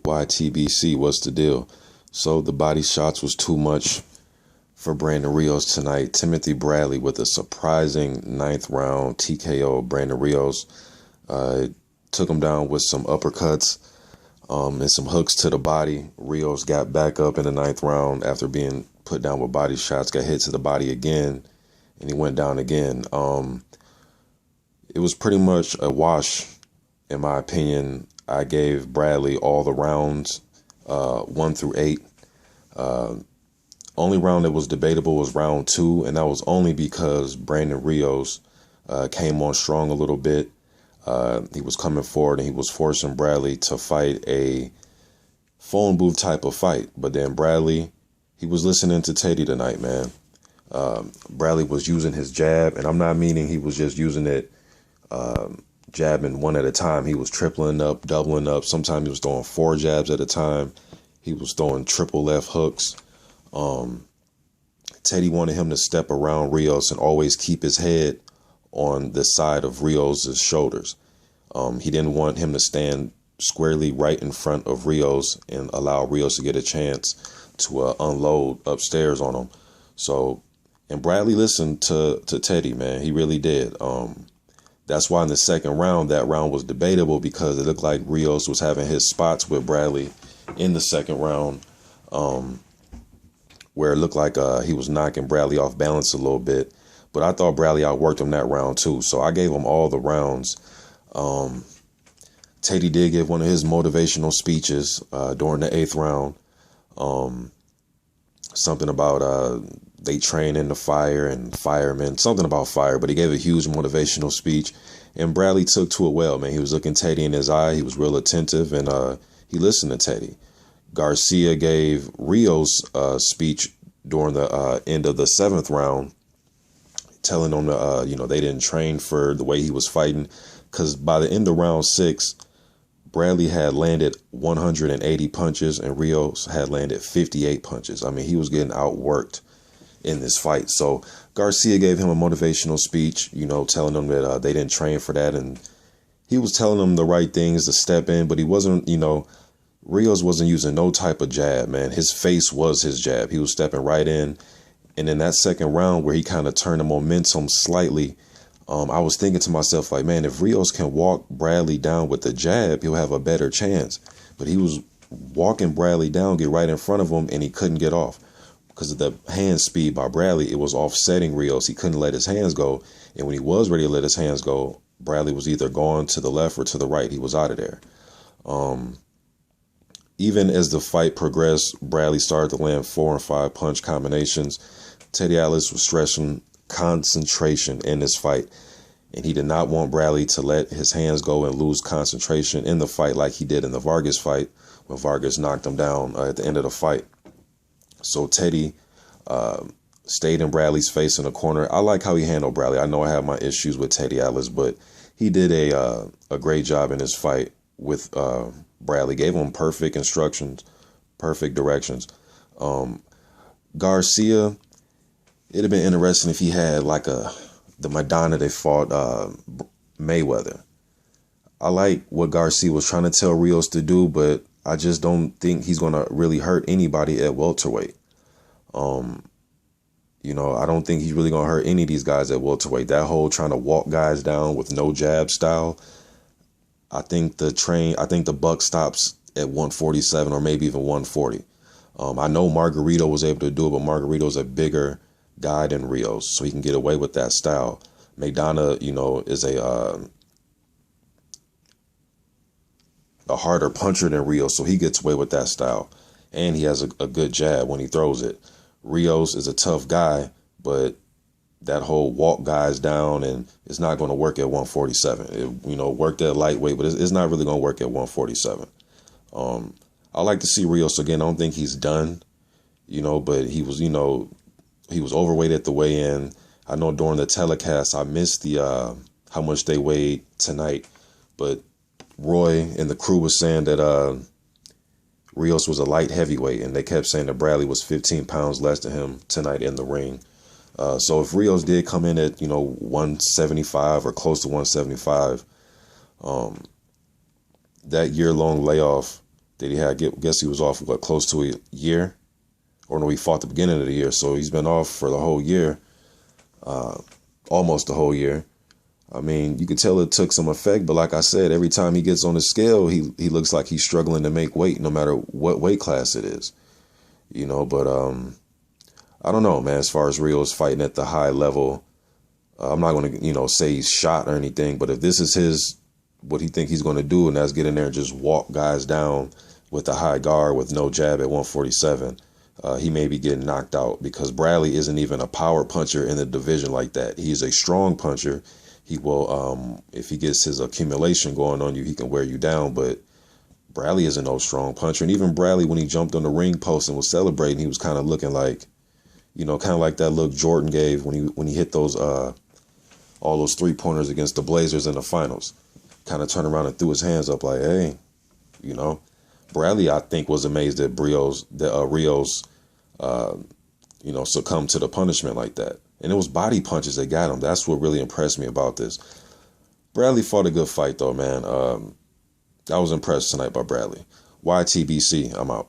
YTBC, what's the deal? So the body shots was too much for Brandon Rios tonight. Timothy Bradley with a surprising 9th round TKO. Brandon Rios took him down with some uppercuts and some hooks to the body. Rios got back up in the 9th round after being put down with body shots, got hit to the body again, and he went down again. It was pretty much a wash, in my opinion. I gave Bradley all the rounds, 1 through 8. Only round that was debatable was round 2, and that was only because Brandon Rios came on strong a little bit. He was coming forward and he was forcing Bradley to fight a phone booth type of fight. But then Bradley, he was listening to Teddy tonight, man. Bradley was using his jab, and I'm not meaning he was just using it jabbing one at a time. He was tripling up, doubling up. Sometimes he was throwing 4 jabs at a time. He was throwing triple left hooks. Teddy wanted him to step around Rios and always keep his head on the side of Rios' shoulders. He didn't want him to stand squarely right in front of Rios and allow Rios to get a chance to unload upstairs on him. So, and Bradley listened to Teddy, man. He really did. That's why in the second round, that round was debatable, because it looked like Rios was having his spots with Bradley in the second round, where it looked like he was knocking Bradley off balance a little bit. But I thought Bradley outworked him that round too. So I gave him all the rounds. Teddy did give one of his motivational speeches during the 8th round. Something about they train in the fire and firemen, something about fire, but he gave a huge motivational speech, and Bradley took to it well, man. He was looking Teddy in his eye. He was real attentive, and he listened to Teddy. Garcia gave Rios a speech during the end of the 7th round, telling him they didn't train for the way he was fighting, because by the end of round 6, Bradley had landed 180 punches and Rios had landed 58 punches. I mean, he was getting outworked in this fight. So Garcia gave him a motivational speech, telling him that they didn't train for that, and he was telling them the right things to step in, but he wasn't, Rios wasn't using no type of jab, man. His face was his jab. He was stepping right in. And in that second round where he kind of turned the momentum slightly, I was thinking to myself, like, man, if Rios can walk Bradley down with the jab, he'll have a better chance. But he was walking Bradley down, get right in front of him, and he couldn't get off. Because of the hand speed by Bradley, it was offsetting Rios. He couldn't let his hands go. And when he was ready to let his hands go, Bradley was either going to the left or to the right. He was out of there. Even as the fight progressed, Bradley started to land 4 and 5 punch combinations. Teddy Atlas was stressing concentration in this fight, and he did not want Bradley to let his hands go and lose concentration in the fight like he did in the Vargas fight when Vargas knocked him down at the end of the fight. So Teddy stayed in Bradley's face in the corner. I like how he handled Bradley. I know I have my issues with Teddy Atlas, but he did a great job in his fight with Bradley. Gave him perfect instructions, perfect directions. Garcia, it'd have been interesting if he had like the Madonna that fought Mayweather. I like what Garcia was trying to tell Rios to do, but I just don't think he's going to really hurt anybody at welterweight. I don't think he's really going to hurt any of these guys at welterweight. That whole trying to walk guys down with no jab style, I think the buck stops at 147 or maybe even 140. I know Margarito was able to do it, but Margarito's a bigger guy than Rios, so he can get away with that style. Maidana, is a harder puncher than Rios, so he gets away with that style. And he has a good jab when he throws it. Rios is a tough guy, but that whole walk guys down, and it's not going to work at 147. It, worked at lightweight, but it's not really going to work at 147. I like to see Rios again. I don't think he's done, but he was, he was overweight at the weigh-in. I know during the telecast, I missed the how much they weighed tonight, but Roy and the crew was saying that Rios was a light heavyweight, and they kept saying that Bradley was 15 pounds less than him tonight in the ring. So if Rios did come in at, 175 or close to 175, that year-long layoff Did he have, guess he was off, what, close to a year? Or no, he fought the beginning of the year. So he's been off for the whole year, almost the whole year. I mean, you could tell it took some effect, but like I said, every time he gets on the scale, he looks like he's struggling to make weight, no matter what weight class it is, you know. But I don't know, man. As far as Rios fighting at the high level, I'm not going to, you know, say he's shot or anything. But if this is what he think he's going to do, and that's get in there and just walk guys down with the high guard with no jab at 147. He may be getting knocked out, because Bradley isn't even a power puncher in the division like that. He's a strong puncher. He will, if he gets his accumulation going on you, he can wear you down. But Bradley isn't no strong puncher. And even Bradley, when he jumped on the ring post and was celebrating, he was kind of looking like, you know, kind of like that look Jordan gave when he hit those all those 3-pointers against the Blazers in the finals. Kind of turned around and threw his hands up like, hey, you know. Bradley, I think, was amazed that Rios, you know, succumbed to the punishment like that. And it was body punches that got him. That's what really impressed me about this. Bradley fought a good fight, though, man. I was impressed tonight by Bradley. YTBC, I'm out.